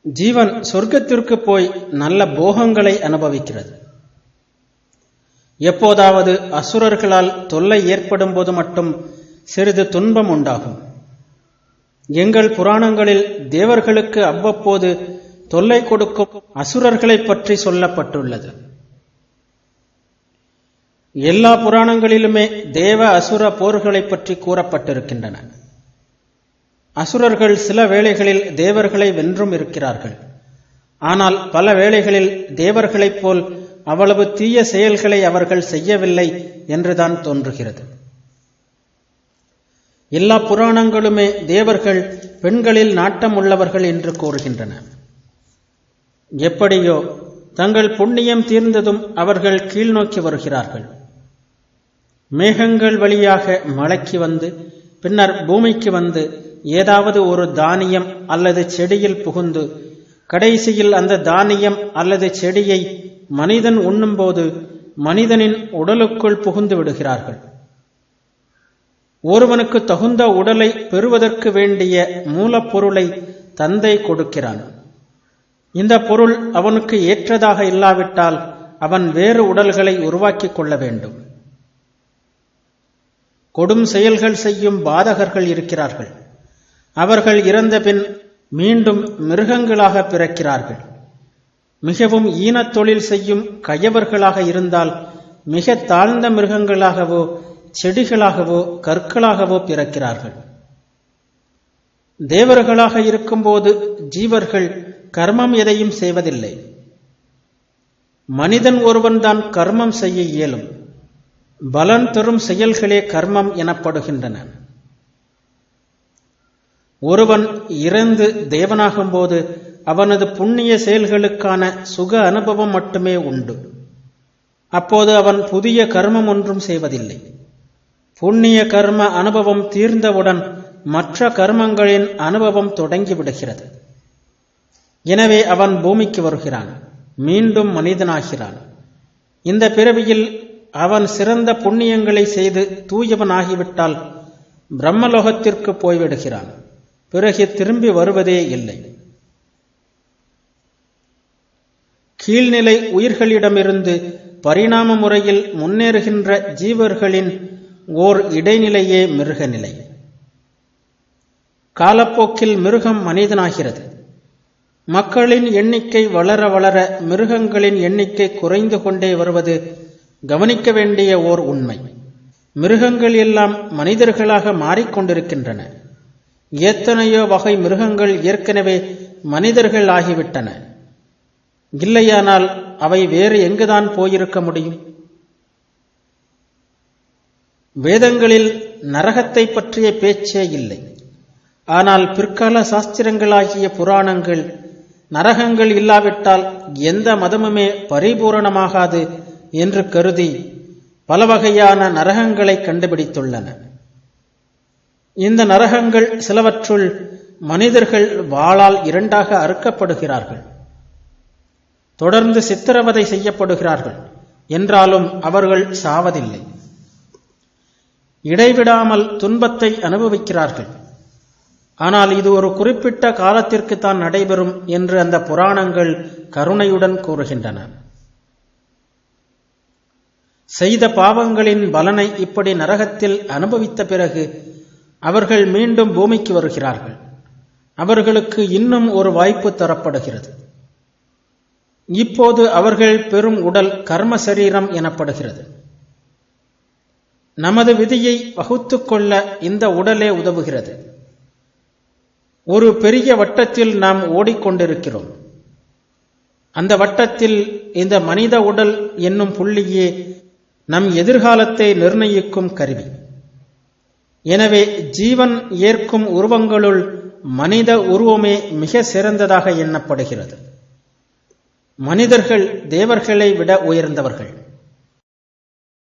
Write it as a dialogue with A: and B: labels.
A: ஜீவன் சொர்க்கத்திற்கு போய் நல்ல போகங்களை அனுபவிக்கிறது. எப்போதாவது அசுரர்களால் தொல்லை ஏற்படும் போது மட்டும் சிறிது துன்பம் உண்டாகும். எங்கள் புராணங்களில் தேவர்களுக்கு அவ்வப்போது தொல்லை கொடுக்கும் அசுரர்களை பற்றி சொல்லப்பட்டுள்ளது. எல்லா புராணங்களிலுமே தேவ அசுர போர்களை பற்றி கூறப்பட்டிருக்கின்றன. அசுரர்கள் சில வேளைகளில் தேவர்களை வென்றும் இருக்கிறார்கள். ஆனால் பல வேளைகளில் தேவர்களைப் போல் அவ்வளவு தீய செயல்களை அவர்கள் செய்யவில்லை என்றுதான் தோன்றுகிறது. எல்லா புராணங்களுமே தேவர்கள் பெண்களில் நாட்டம் உள்ளவர்கள் என்று கூறுகின்றன. எப்படியோ தங்கள் புண்ணியம் தீர்ந்ததும் அவர்கள் கீழ்நோக்கி வருகிறார்கள். மேகங்கள் வழியாக மலைக்கு வந்து பின்னர் பூமிக்கு வந்து ஏதாவது ஒரு தானியம் அல்லது செடியில் புகுந்து கடைசியில் அந்த தானியம் அல்லது செடியை மனிதன் உண்ணும்போது மனிதனின் உடலுக்குள் புகுந்து விடுகிறார்கள். ஒருவனுக்கு தகுந்த உடலை பெறுவதற்கு வேண்டிய மூலப்பொருளை தந்தை கொடுக்கிறான். இந்த பொருள் அவனுக்கு ஏற்றதாக இல்லாவிட்டால் அவன் வேறு உடல்களை உருவாக்கிக் கொள்ள வேண்டும். கொடும் செயல்கள் செய்யும் பாதகர்கள் இருக்கிறார்கள். அவர்கள் இறந்த பின் மீண்டும் மிருகங்களாக பிறக்கிறார்கள். மிகவும் ஈனத் தொழில் செய்யும் கயவர்களாக இருந்தால் மிக தாழ்ந்த மிருகங்களாகவோ செடிகளாகவோ கற்களாகவோ பிறக்கிறார்கள். தேவர்களாக இருக்கும்போது ஜீவர்கள் கர்மம் எதையும் செய்வதில்லை. மனிதன் ஒருவன்தான் கர்மம் செய்ய இயலும். பலன் தரும் செயல்களே கர்மம் எனப்படுகின்றன. ஒருவன் இறந்து தேவனாகும் போது அவனது புண்ணிய செயல்களுக்கான சுக அனுபவம் மட்டுமே உண்டு. அப்போது அவன் புதிய கர்மம் ஒன்றும் செய்வதில்லை. புண்ணிய கர்ம அனுபவம் தீர்ந்தவுடன் மற்ற கர்மங்களின் அனுபவம் தொடங்கிவிடுகிறது. எனவே அவன் பூமிக்கு வருகிறான், மீண்டும் மனிதனாகிறான். இந்த பிறவியில் அவன் சிறந்த புண்ணியங்களை செய்து தூயவனாகிவிட்டால் பிரம்மலோகத்திற்கு போய்விடுகிறான். பிறகு திரும்பி வருவதே இல்லை. கீழ்நிலை உயிர்களிடமிருந்து பரிணாம முறையில் முன்னேறுகின்ற ஜீவர்களின் ஓர் இடைநிலையே மிருகநிலை. காலப்போக்கில் மிருகம் மனிதனாகிறது. மக்களின் எண்ணிக்கை வளர வளர மிருகங்களின் எண்ணிக்கை குறைந்து கொண்டே வருவது கவனிக்க வேண்டிய ஓர் உண்மை. மிருகங்கள் எல்லாம் மனிதர்களாக மாறிக்கொண்டிருக்கின்றன. எத்தனையோ வகை மிருகங்கள் ஏற்கனவே மனிதர்கள் ஆகிவிட்டன. இல்லையானால் அவை வேறு எங்குதான் போயிருக்க முடியும்? வேதங்களில் நரகத்தை பற்றிய பேச்சே இல்லை. ஆனால் பிற்கால சாஸ்திரங்களாகிய புராணங்கள் நரகங்கள் இல்லாவிட்டால் எந்த மதமுமே பரிபூரணமாகாது என்று கருதி பல வகையான நரகங்களை கண்டுபிடித்துள்ளன. இந்த நரகங்கள் சிலவற்றுள் மனிதர்கள் வாளால் இரண்டாக அறுக்கப்படுகிறார்கள். தொடர்ந்து சித்திரவதை செய்யப்படுகிறார்கள். என்றாலும் அவர்கள் சாவதில்லை. இடைவிடாமல் துன்பத்தை அனுபவிக்கிறார்கள். ஆனால் இது ஒரு குறிப்பிட்ட காலத்திற்கு தான் நடைபெறும் என்று அந்த புராணங்கள் கருணையுடன் கூறுகின்றன. செய்த பாவங்களின் பலனை இப்படி நரகத்தில் அனுபவித்த பிறகு அவர்கள் மீண்டும் பூமிக்கு வருகிறார்கள். அவர்களுக்கு இன்னும் ஒரு வாய்ப்பு தரப்படுகிறது. இப்போது அவர்கள் பெறும் உடல் கர்ம சரீரம் எனப்படுகிறது. நமது விதியை வகுத்து கொள்ள இந்த உடலே உதவுகிறது. ஒரு பெரிய வட்டத்தில் நாம் ஓடிக்கொண்டிருக்கிறோம். அந்த வட்டத்தில் இந்த மனித உடல் என்னும் புள்ளியே நம் எதிர்காலத்தை நிர்ணயிக்கும் கருவி. எனவே ஜீவன் ஏற்கும் உருவங்களுள் மனித உருவமே மிக சிறந்ததாக எண்ணப்படுகிறது. மனிதர்கள் தேவர்களை விட உயர்ந்தவர்கள்.